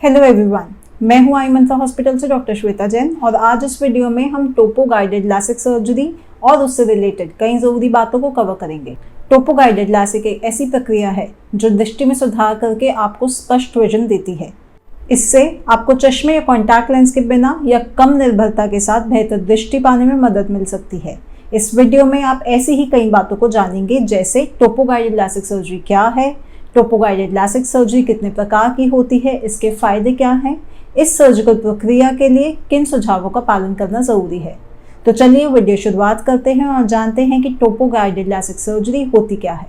Hello everyone, मैं हूं आई मंत्रा hospital से डॉक्टर श्वेता जैन और आज इस वीडियो में हम टोपो गाइडेड लासिक सर्जरी और उससे रिलेटेड कई जरूरी बातों को कवर करेंगे। टोपो गाइडेड लासिक एक ऐसी प्रक्रिया है जो दृष्टि में सुधार करके आपको स्पष्ट विजन देती है। इससे आपको चश्मे या कॉन्टैक्ट लेंस के बिना या कम निर्भरता के साथ बेहतर दृष्टि पाने में मदद मिल सकती है। इस वीडियो में आप ऐसी ही कई बातों को जानेंगे, जैसे टोपो गाइडेड लासिक सर्जरी क्या है, टोपो गाइडेड लासिक सर्जरी कितने प्रकार की होती है, इसके फायदे क्या हैं, इस सर्जिकल प्रक्रिया के लिए किन सुझावों का पालन करना जरूरी है। तो चलिए वीडियो शुरुआत करते हैं और जानते हैं कि टोपो गाइडेड लासिक सर्जरी होती क्या है।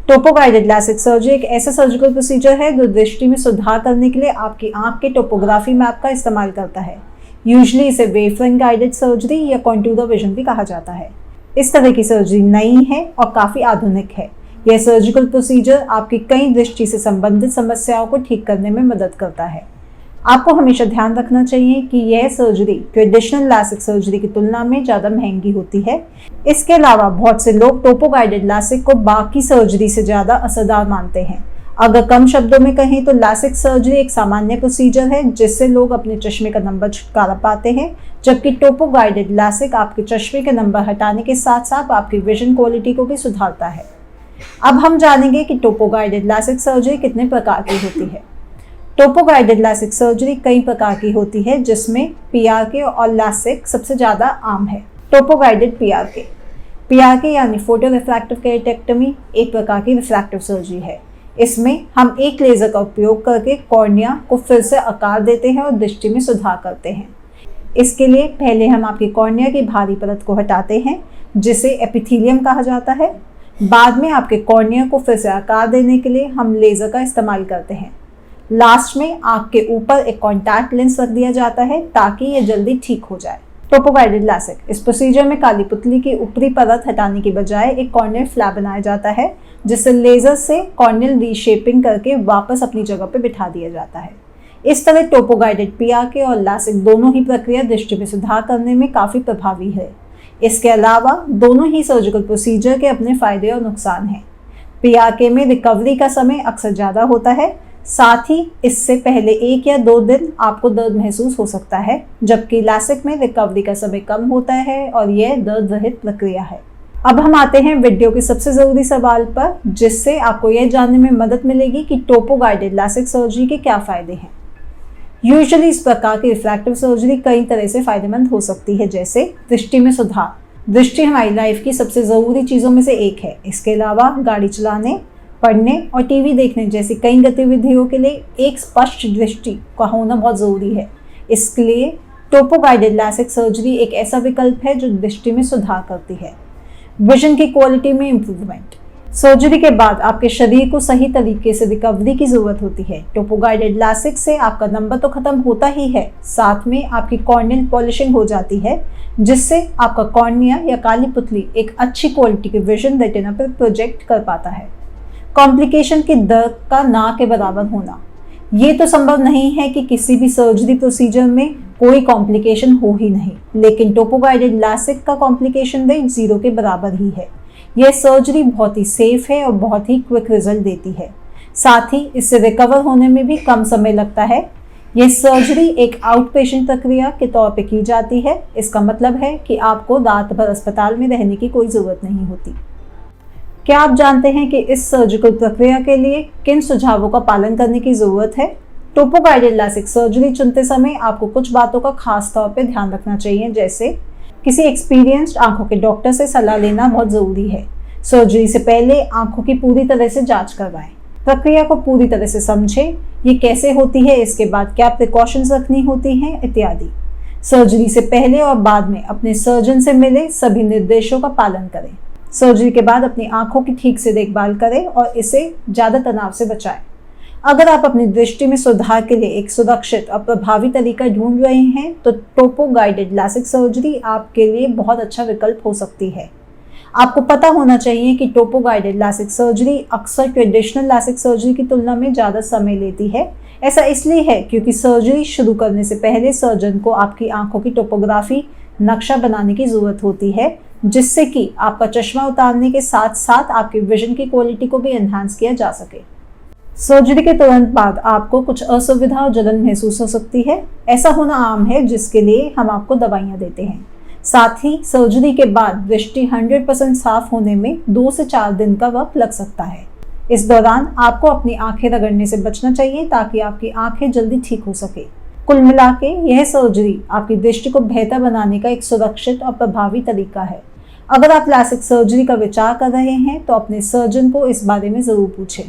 टोपो गाइडेड लासिक सर्जरी एक ऐसा सर्जिकल प्रोसीजर है जो दृष्टि में सुधार करने के लिए आपकी आंख के टोपोग्राफी मैप का इस्तेमाल करता है। यूजुअली इसे वेवफ्रंट गाइडेड सर्जरी या कॉन्टूर विजन भी कहा जाता है। इस तरह की सर्जरी नई है और काफी आधुनिक है। यह सर्जिकल प्रोसीजर आपकी कई दृष्टि से संबंधित समस्याओं को ठीक करने में मदद करता है। आपको हमेशा ध्यान रखना चाहिए कि यह सर्जरी ट्रेडिशनल लासिक सर्जरी की तुलना में ज़्यादा महंगी होती है। इसके अलावा बहुत से लोग टोपो गाइडेड लासिक को बाकी सर्जरी से ज़्यादा असरदार मानते हैं। अगर कम शब्दों में कहें तो लासिक सर्जरी एक सामान्य प्रोसीजर है जिससे लोग अपने चश्मे का नंबर छुटकारा पाते हैं, जबकि टोपो गाइडेड लासिक आपके चश्मे के नंबर हटाने के साथ साथ आपकी विजन क्वालिटी को भी सुधारता है। अब हम जानेंगे कि टोपो गाइडेड लासिक सर्जरी कितने प्रकार की होती है। टोपो गाइडेड लासिक सर्जरी कई प्रकार की होती है, जिसमें पीआरके और लासिक सबसे ज़्यादा आम है। टोपो गाइडेड पीआरके यानी फोटो रिफ्रैक्टिव केरेटेक्टमी एक प्रकार की रिफ्रैक्टिव सर्जरी है। इसमें हम एक लेज़र का उपयोग करके कॉर्निया को फिर से आकार देते हैं और दृष्टि में सुधार करते हैं। इसके लिए पहले हम आपकी कॉर्निया की बाहरी परत को हटाते हैं, जिसे एपिथेलियम कहा जाता है। बाद में आपके कॉर्निया को फिर से आकार देने के लिए हम लेज़र का इस्तेमाल करते हैं। लास्ट में आँख के ऊपर एक कॉन्टैक्ट लेंस रख दिया जाता है ताकि ये जल्दी ठीक हो जाए। टोपो गाइडेड लासिक इस प्रोसीजर में काली पुतली की ऊपरी परत हटाने की बजाय एक कॉर्नियल फ्लैप बनाया जाता है, जिससे लेज़र से कॉर्नियल रीशेपिंग करके वापस अपनी जगह पर बिठा दिया जाता है। इस तरह टोपो गाइडेड पीआरके और लासिक दोनों ही प्रक्रिया दृष्टि में सुधार करने में काफ़ी प्रभावी है। इसके अलावा दोनों ही सर्जिकल प्रोसीजर के अपने फायदे और नुकसान हैं। पीआरके में रिकवरी का समय अक्सर ज़्यादा होता है, साथ ही इससे पहले 1 या 2 दिन आपको दर्द महसूस हो सकता है, जबकि लासिक में रिकवरी का समय कम होता है और यह दर्द रहित प्रक्रिया है। अब हम आते हैं वीडियो के सबसे ज़रूरी सवाल पर, जिससे आपको यह जानने में मदद मिलेगी कि टोपो गाइडेड लासिक सर्जरी के क्या फ़ायदे हैं। यूजुअली इस प्रकार की रिफ्रैक्टिव सर्जरी कई तरह से फायदेमंद हो सकती है, जैसे दृष्टि में सुधार। दृष्टि हमारी लाइफ की सबसे ज़रूरी चीज़ों में से एक है। इसके अलावा गाड़ी चलाने, पढ़ने और टीवी देखने जैसी कई गतिविधियों के लिए एक स्पष्ट दृष्टि का होना बहुत ज़रूरी है। इसके लिए टोपो गाइडेड लासिक सर्जरी एक ऐसा विकल्प है जो दृष्टि में सुधार करती है। विजन की क्वालिटी में इम्प्रूवमेंट। सर्जरी के बाद आपके शरीर को सही तरीके से रिकवरी की ज़रूरत होती है। टोपो गाइडेड लासिक से आपका नंबर तो ख़त्म होता ही है, साथ में आपकी कॉर्नियल पॉलिशिंग हो जाती है, जिससे आपका कॉर्निया या काली पुतली एक अच्छी क्वालिटी की विजन रेटिना पर प्रोजेक्ट कर पाता है। कॉम्प्लिकेशन की दर का ना के बराबर होना। ये तो संभव नहीं है कि किसी भी सर्जरी प्रोसीजर में कोई कॉम्प्लिकेशन हो ही नहीं, लेकिन टोपो गाइडेड लासिक का कॉम्प्लिकेशन रेट 0 के बराबर ही है। यह सर्जरी बहुत ही सेफ है और बहुत ही क्विक रिजल्ट देती है। साथ ही इससे रिकवर होने में भी कम समय लगता है। यह सर्जरी एक आउट पेशेंट प्रक्रिया के तौर पे की जाती है। इसका मतलब है कि आपको रात भर अस्पताल में रहने की कोई ज़रूरत नहीं होती। क्या आप जानते हैं कि इस सर्जिकल प्रक्रिया के लिए किन सुझावों का पालन करने की ज़रूरत है? टोपो गाइडेड लासिक सर्जरी चुनते समय आपको कुछ बातों का खास तौर पे ध्यान रखना चाहिए, जैसे किसी एक्सपीरियंस्ड आंखों के डॉक्टर से सलाह लेना बहुत ज़रूरी है। सर्जरी से पहले आंखों की पूरी तरह से जांच करवाएं। प्रक्रिया को पूरी तरह से समझें, ये कैसे होती है, इसके बाद क्या प्रिकॉशंस रखनी होती हैं इत्यादि। सर्जरी से पहले और बाद में अपने सर्जन से मिले सभी निर्देशों का पालन करें। सर्जरी के बाद अपनी आंखों की ठीक से देखभाल करें और इसे ज़्यादा तनाव से बचाएं। अगर आप अपनी दृष्टि में सुधार के लिए एक सुरक्षित और प्रभावी तरीका ढूंढ रहे हैं तो टोपो गाइडेड लासिक सर्जरी आपके लिए बहुत अच्छा विकल्प हो सकती है। आपको पता होना चाहिए कि टोपो गाइडेड लासिक सर्जरी अक्सर ट्रेडिशनल लासिक सर्जरी की तुलना में ज़्यादा समय लेती है। ऐसा इसलिए है क्योंकि सर्जरी शुरू करने से पहले सर्जन को आपकी आंखों की टोपोग्राफी नक्शा बनाने की ज़रूरत होती है, जिससे कि आपका चश्मा उतारने के साथ साथ आपकी विजन की क्वालिटी को भी एनहांस किया जा सके। सर्जरी के तुरंत बाद आपको कुछ असुविधा और जलन महसूस हो सकती है। ऐसा होना आम है, जिसके लिए हम आपको दवाइयाँ देते हैं। साथ ही सर्जरी के बाद दृष्टि 100% साफ होने में 2 से 4 दिन का वक्त लग सकता है। इस दौरान आपको अपनी आंखें रगड़ने से बचना चाहिए ताकि आपकी आंखें जल्दी ठीक हो सके। कुल मिला के यह सर्जरी आपकी दृष्टि को बेहतर बनाने का एक सुरक्षित और प्रभावी तरीका है। अगर आप लासिक सर्जरी का विचार कर रहे हैं तो अपने सर्जन को इस बारे में ज़रूर पूछें।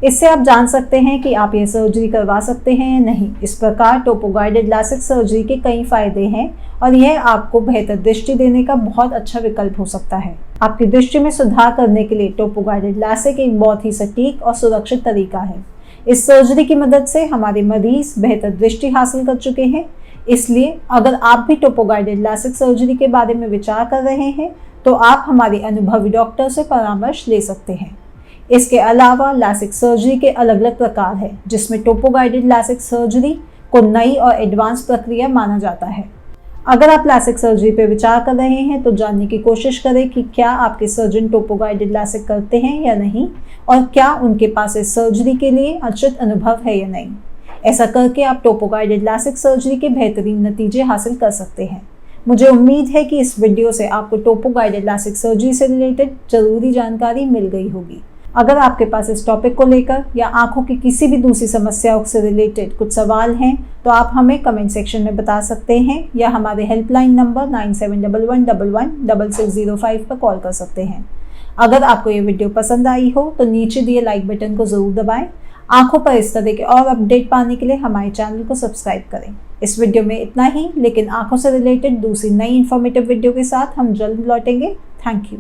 इससे आप जान सकते हैं कि आप यह सर्जरी करवा सकते हैं या नहीं। इस प्रकार टोपो गाइडेड लासिक सर्जरी के कई फायदे हैं और यह आपको बेहतर दृष्टि देने का बहुत अच्छा विकल्प हो सकता है। आपकी दृष्टि में सुधार करने के लिए टोपो गाइडेड लासिक एक बहुत ही सटीक और सुरक्षित तरीका है। इस सर्जरी की मदद से हमारे मरीज बेहतर दृष्टि हासिल कर चुके हैं। इसलिए अगर आप भी टोपो गाइडेड लासिक सर्जरी के बारे में विचार कर रहे हैं तो आप हमारे अनुभवी डॉक्टर से परामर्श ले सकते हैं। इसके अलावा लासिक सर्जरी के अलग अलग प्रकार हैं, जिसमें टोपो गाइडेड लासिक सर्जरी को नई और एडवांस प्रक्रिया माना जाता है। अगर आप लासिक सर्जरी पर विचार कर रहे हैं तो जानने की कोशिश करें कि क्या आपके सर्जन टोपो गाइडेड लासिक करते हैं या नहीं, और क्या उनके पास इस सर्जरी के लिए उचित अनुभव है या नहीं। ऐसा करके आप टोपो गाइडेड लासिक सर्जरी के बेहतरीन नतीजे हासिल कर सकते हैं। मुझे उम्मीद है कि इस वीडियो से आपको टोपो गाइडेड लासिक सर्जरी से रिलेटेड जरूरी जानकारी मिल गई होगी। अगर आपके पास इस टॉपिक को लेकर या आंखों की किसी भी दूसरी समस्याओं से रिलेटेड कुछ सवाल हैं तो आप हमें कमेंट सेक्शन में बता सकते हैं या हमारे हेल्पलाइन नंबर 9711116605 पर कॉल कर सकते हैं। अगर आपको ये वीडियो पसंद आई हो तो नीचे दिए लाइक बटन को ज़रूर दबाएं। आंखों पर इस तरह के और अपडेट पाने के लिए हमारे चैनल को सब्सक्राइब करें। इस वीडियो में इतना ही, लेकिन आंखों से रिलेटेड दूसरी नई इन्फॉर्मेटिव वीडियो के साथ हम जल्द लौटेंगे। Thank you.